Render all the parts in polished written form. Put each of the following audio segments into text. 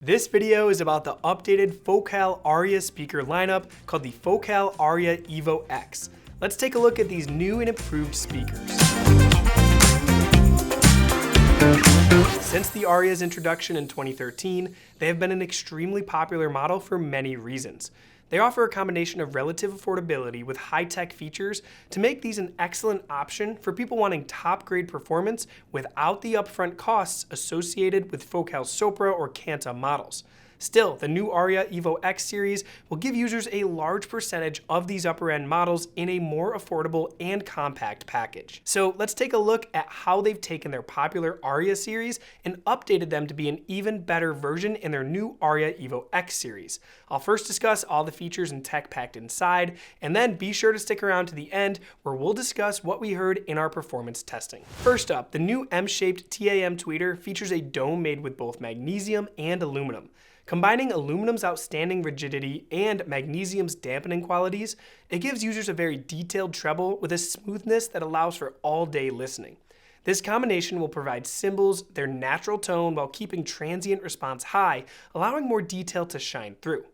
This video is about the updated Focal Aria speaker lineup called the Focal Aria Evo X. Let's take a look at these new and improved speakers. Since the Aria's introduction in 2013, they have been an extremely popular model for many reasons. They offer a combination of relative affordability with high-tech features to make these an excellent option for people wanting top-grade performance without the upfront costs associated with Focal's Sopra or Canta models. Still, the new Aria Evo X series will give users a large percentage of these upper-end models in a more affordable and compact package. So let's take a look at how they've taken their popular Aria series and updated them to be an even better version in their new Aria Evo X series. I'll first discuss all the features and tech packed inside, and then be sure to stick around to the end where we'll discuss what we heard in our performance testing. First up, the new M-shaped TAM tweeter features a dome made with both magnesium and aluminum. Combining aluminum's outstanding rigidity and magnesium's dampening qualities, it gives users a very detailed treble with a smoothness that allows for all-day listening. This combination will provide cymbals their natural tone while keeping transient response high, allowing more detail to shine through.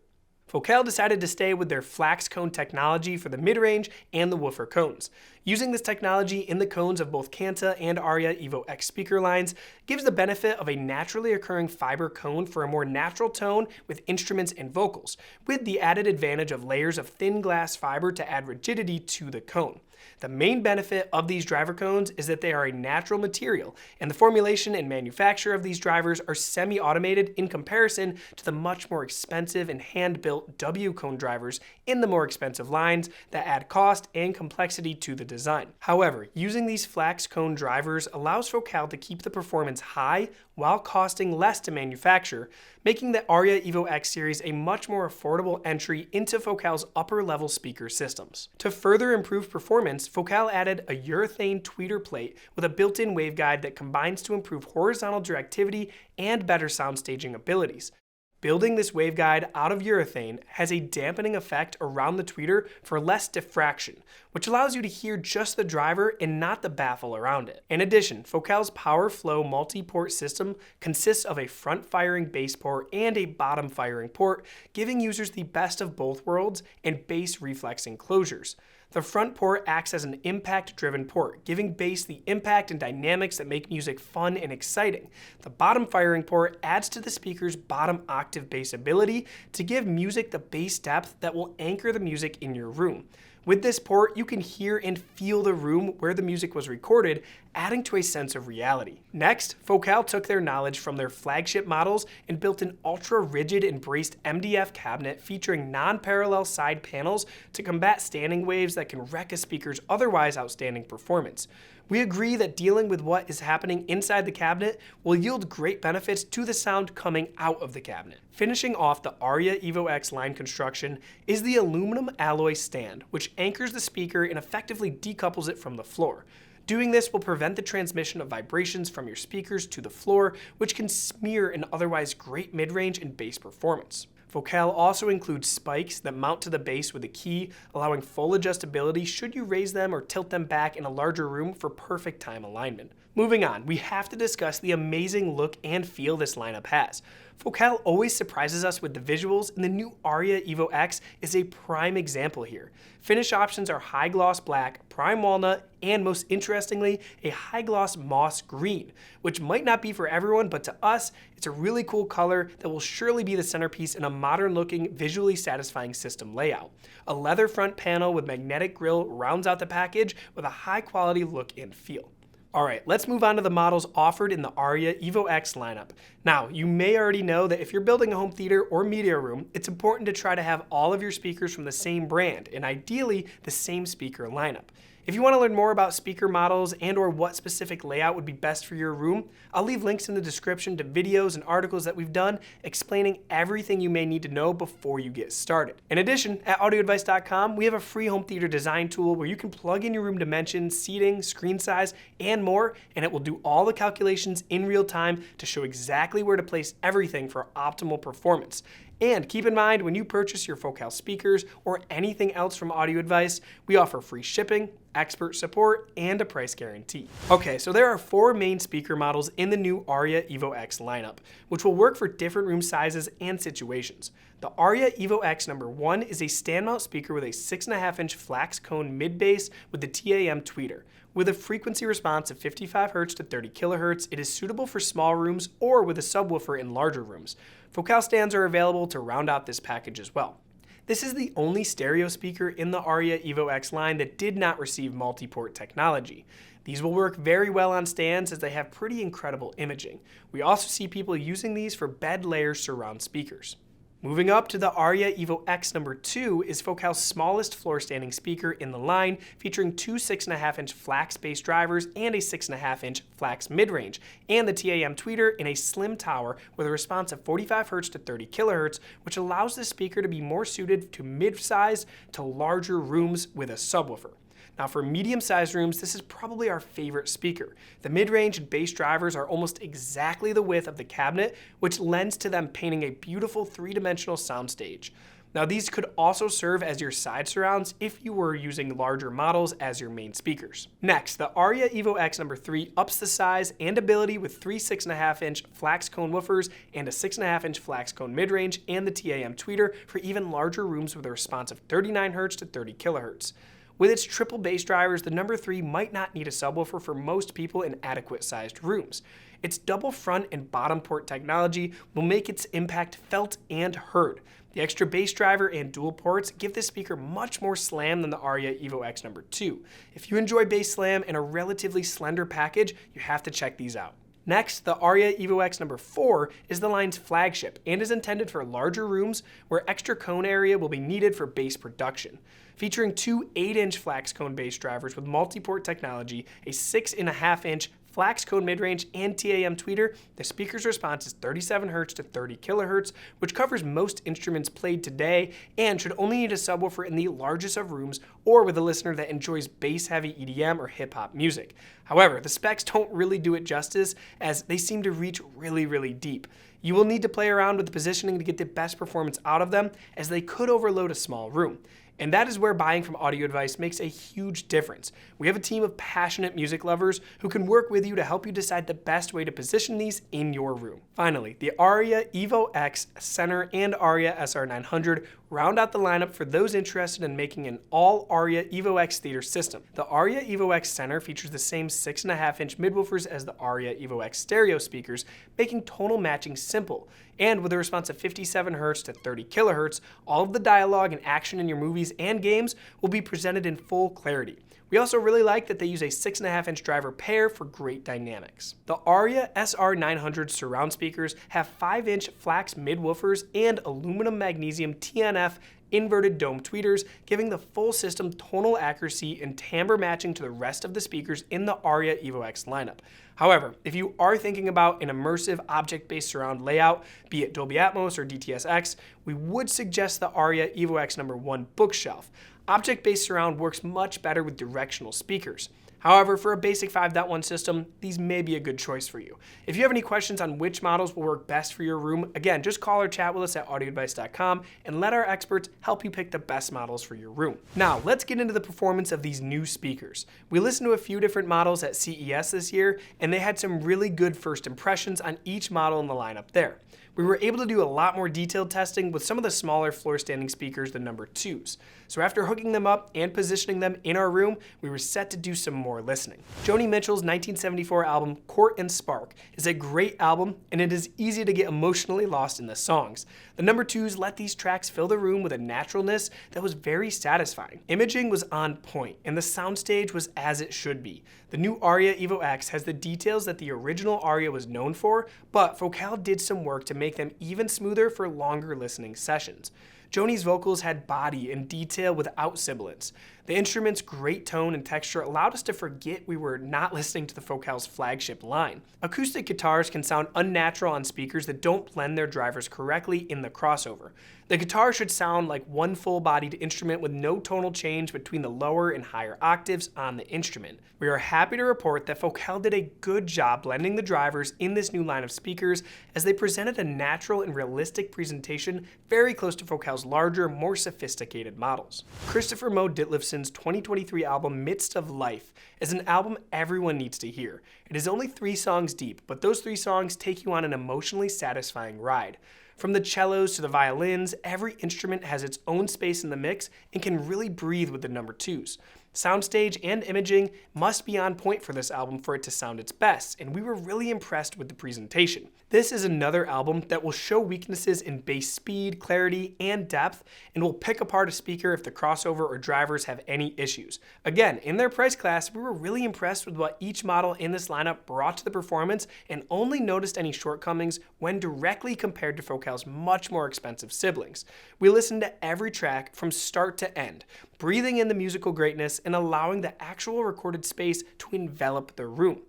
Focal decided to stay with their Flax cone technology for the mid-range and the woofer cones. Using this technology in the cones of both Canta and Aria Evo X speaker lines gives the benefit of a naturally occurring fiber cone for a more natural tone with instruments and vocals, with the added advantage of layers of thin glass fiber to add rigidity to the cone. The main benefit of these driver cones is that they are a natural material, and the formulation and manufacture of these drivers are semi-automated in comparison to the much more expensive and hand-built W cone drivers in the more expensive lines that add cost and complexity to the design. However, using these Flax cone drivers allows Focal to keep the performance high while costing less to manufacture, making the Aria Evo X series a much more affordable entry into Focal's upper-level speaker systems. To further improve performance, Focal added a urethane tweeter plate with a built-in waveguide that combines to improve horizontal directivity and better sound staging abilities. Building this waveguide out of urethane has a dampening effect around the tweeter for less diffraction, which allows you to hear just the driver and not the baffle around it. In addition, Focal's Powerflow multi-port system consists of a front-firing bass port and a bottom-firing port, giving users the best of both worlds and bass reflex enclosures. The front port acts as an impact-driven port, giving bass the impact and dynamics that make music fun and exciting. The bottom-firing port adds to the speaker's bottom octave bass ability to give music the bass depth that will anchor the music in your room. With this port, you can hear and feel the room where the music was recorded, adding to a sense of reality. Next, Focal took their knowledge from their flagship models and built an ultra-rigid and braced MDF cabinet featuring non-parallel side panels to combat standing waves that can wreck a speaker's otherwise outstanding performance. We agree that dealing with what is happening inside the cabinet will yield great benefits to the sound coming out of the cabinet. Finishing off the Aria Evo X line construction is the aluminum alloy stand, which anchors the speaker and effectively decouples it from the floor. Doing this will prevent the transmission of vibrations from your speakers to the floor, which can smear an otherwise great mid-range and bass performance. Focal also includes spikes that mount to the bass with a key, allowing full adjustability should you raise them or tilt them back in a larger room for perfect time alignment. Moving on, we have to discuss the amazing look and feel this lineup has. Focal always surprises us with the visuals, and the new Aria Evo X is a prime example here. Finish options are high gloss black, prime walnut, and most interestingly, a high gloss moss green, which might not be for everyone, but to us, it's a really cool color that will surely be the centerpiece in a modern looking, visually satisfying system layout. A leather front panel with magnetic grille rounds out the package with a high quality look and feel. Alright, let's move on to the models offered in the Aria Evo X lineup. Now, you may already know that if you're building a home theater or media room, it's important to try to have all of your speakers from the same brand, and ideally, the same speaker lineup. If you want to learn more about speaker models and/or what specific layout would be best for your room, I'll leave links in the description to videos and articles that we've done explaining everything you may need to know before you get started. In addition, at audioadvice.com, we have a free home theater design tool where you can plug in your room dimensions, seating, screen size, and more, and it will do all the calculations in real time to show exactly where to place everything for optimal performance. And keep in mind, when you purchase your Focal speakers or anything else from Audio Advice, we offer free shipping, expert support, and a price guarantee. Okay, so there are 4 main speaker models in the new Aria Evo X lineup, which will work for different room sizes and situations. The Aria Evo X #1 is a stand mount speaker with a 6.5-inch Flax cone mid-bass with the TAM tweeter. With a frequency response of 55 Hz to 30 kHz, it is suitable for small rooms or with a subwoofer in larger rooms. Focal stands are available to round out this package as well. This is the only stereo speaker in the Aria Evo X line that did not receive multi-port technology. These will work very well on stands as they have pretty incredible imaging. We also see people using these for bed layer surround speakers. Moving up to the Aria Evo X #2 is Focal's smallest floor standing speaker in the line, featuring 2 6.5-inch Flax bass drivers and a 6.5-inch Flax midrange, and the TAM tweeter in a slim tower with a response of 45 Hz to 30 kHz, which allows this speaker to be more suited to mid-sized to larger rooms with a subwoofer. Now for medium-sized rooms, this is probably our favorite speaker. The mid-range and bass drivers are almost exactly the width of the cabinet, which lends to them painting a beautiful 3-dimensional soundstage. Now these could also serve as your side surrounds if you were using larger models as your main speakers. Next, the Aria Evo X #3 ups the size and ability with 3 6.5-inch Flax cone woofers and a 6.5-inch Flax cone midrange and the TAM tweeter for even larger rooms with a response of 39 Hz to 30 kHz. With its triple bass drivers, the #3 might not need a subwoofer for most people in adequate sized rooms. Its double front and bottom port technology will make its impact felt and heard. The extra bass driver and dual ports give this speaker much more slam than the Aria Evo X #2. If you enjoy bass slam and a relatively slender package, you have to check these out. Next, the Aria Evo X #4 is the line's flagship and is intended for larger rooms where extra cone area will be needed for bass production. Featuring 2 8-inch Flax cone bass drivers with multi-port technology, a 6.5-inch Flax cone midrange, and TAM tweeter, the speaker's response is 37 Hz to 30 kHz, which covers most instruments played today and should only need a subwoofer in the largest of rooms or with a listener that enjoys bass-heavy EDM or hip-hop music. However, the specs don't really do it justice as they seem to reach really deep. You will need to play around with the positioning to get the best performance out of them as they could overload a small room. And that is where buying from Audio Advice makes a huge difference. We have a team of passionate music lovers who can work with you to help you decide the best way to position these in your room. Finally, the Aria Evo X Center and Aria SR900 round out the lineup for those interested in making an all Aria Evo X theater system. The Aria Evo X Center features the same 6.5-inch midwoofers as the Aria Evo X stereo speakers, making tonal matching simple. And with a response of 57 Hz to 30 kHz, all of the dialogue and action in your movies and games will be presented in full clarity. We also really like that they use a 6.5-inch driver pair for great dynamics. The Aria SR900 surround speakers have 5-inch Flax midwoofers and aluminum magnesium TNF inverted dome tweeters, giving the full system tonal accuracy and timbre matching to the rest of the speakers in the Aria Evo X lineup. However, if you are thinking about an immersive object-based surround layout, be it Dolby Atmos or DTS:X, we would suggest the Aria Evo X #1 bookshelf. Object-based surround works much better with directional speakers. However, for a basic 5.1 system, these may be a good choice for you. If you have any questions on which models will work best for your room, again, just call or chat with us at audioadvice.com and let our experts help you pick the best models for your room. Now, let's get into the performance of these new speakers. We listened to a few different models at CES this year, and they had some really good first impressions on each model in the lineup there. We were able to do a lot more detailed testing with some of the smaller floor standing speakers than #2s. So after hooking them up and positioning them in our room, we were set to do some more listening. Joni Mitchell's 1974 album Court and Spark is a great album, and it is easy to get emotionally lost in the songs. The #2s let these tracks fill the room with a naturalness that was very satisfying. Imaging was on point, and the soundstage was as it should be. The new Aria Evo X has the details that the original Aria was known for, but Focal did some work to make them even smoother for longer listening sessions. Joni's vocals had body and detail without sibilance. The instrument's great tone and texture allowed us to forget we were not listening to the Focal's flagship line. Acoustic guitars can sound unnatural on speakers that don't blend their drivers correctly in the crossover. The guitar should sound like one full-bodied instrument with no tonal change between the lower and higher octaves on the instrument. We are happy to report that Focal did a good job blending the drivers in this new line of speakers, as they presented a natural and realistic presentation very close to Focal's larger, more sophisticated models. Christopher Mo Ditlevson's 2023 album Midst of Life is an album everyone needs to hear. It is only 3 songs deep, but those 3 songs take you on an emotionally satisfying ride. From the cellos to the violins, every instrument has its own space in the mix and can really breathe with the number 2s. Soundstage and imaging must be on point for this album for it to sound its best, and we were really impressed with the presentation. This is another album that will show weaknesses in bass speed, clarity, and depth, and will pick apart a speaker if the crossover or drivers have any issues. Again, in their price class, we were really impressed with what each model in this lineup brought to the performance, and only noticed any shortcomings when directly compared to Focal's much more expensive siblings. We listened to every track from start to end, breathing in the musical greatness and allowing the actual recorded space to envelop the room.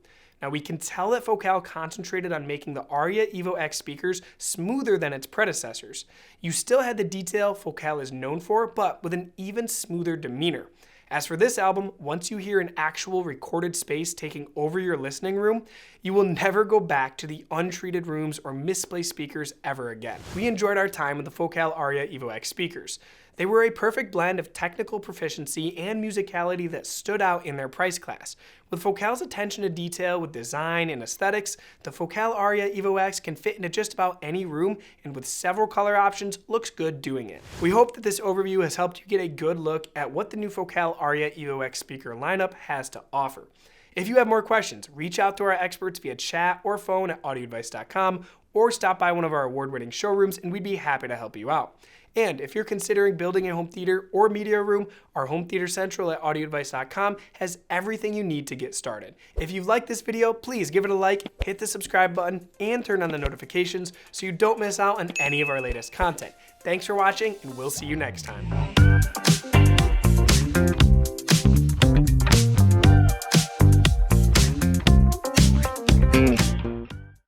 Now, we can tell that Focal concentrated on making the Aria Evo X speakers smoother than its predecessors. You still had the detail Focal is known for, but with an even smoother demeanor. As for this album, once you hear an actual recorded space taking over your listening room, you will never go back to the untreated rooms or misplaced speakers ever again. We enjoyed our time with the Focal Aria Evo X speakers. They were a perfect blend of technical proficiency and musicality that stood out in their price class. With Focal's attention to detail with design and aesthetics, the Focal Aria Evo X can fit into just about any room, and with several color options, looks good doing it. We hope that this overview has helped you get a good look at what the new Focal Aria Evo X speaker lineup has to offer. If you have more questions, reach out to our experts via chat or phone at audioadvice.com, or stop by one of our award-winning showrooms and we'd be happy to help you out. And if you're considering building a home theater or media room, our Home Theater Central at audioadvice.com has everything you need to get started. If you've liked this video, please give it a like, hit the subscribe button, and turn on the notifications so you don't miss out on any of our latest content. Thanks for watching, and we'll see you next time.